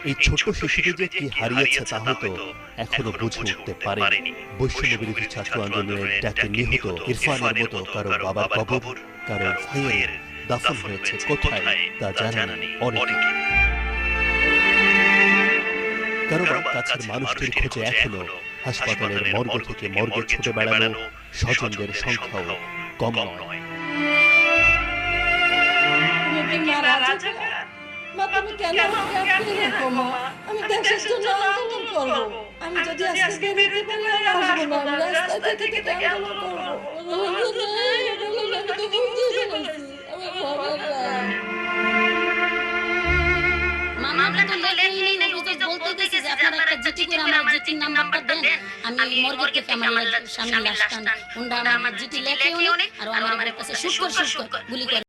এই ছোট শিশুটি যে কি হারিয়েছে তা হয়তো এখনো বুঝে উঠতে পারেনি। বৈষম্য বিরোধী ছাত্র আন্দোলনের ডাকে নিহত ইরফানের মতো কারো বাবার কবর, কারো ভাইয়ের দাফন হয়েছে কোথায় তা জানা নেই অনেকে। কারো বা কাছের মানুষটির খোঁজে এখনো হাসপাতালের মর্গ থেকে মর্গে ছুটে বেড়ানো স্বজনদের সংখ্যাও কম নয়। তুমি কেন আমাকে আটকে রেখো মা? আমি দেশের জন্য আন্দোলন করব। আমি যদি আজকে বেরোতে পারি আর আসবো না, আমি রাস্তা থেকে আন্দোলন করব। মামলাটা লেখেনি, অভিযোগ বলতে গেছে যে আপনারা একটা জিটি করে আমার জিটির নাম্বারটা দেন, আমি মর্গে থেকে আমার স্বামীর লাশটা উন্ডা আমার জিটি লেখে উনি আর আমার কাছে শুট করে গুলি করে।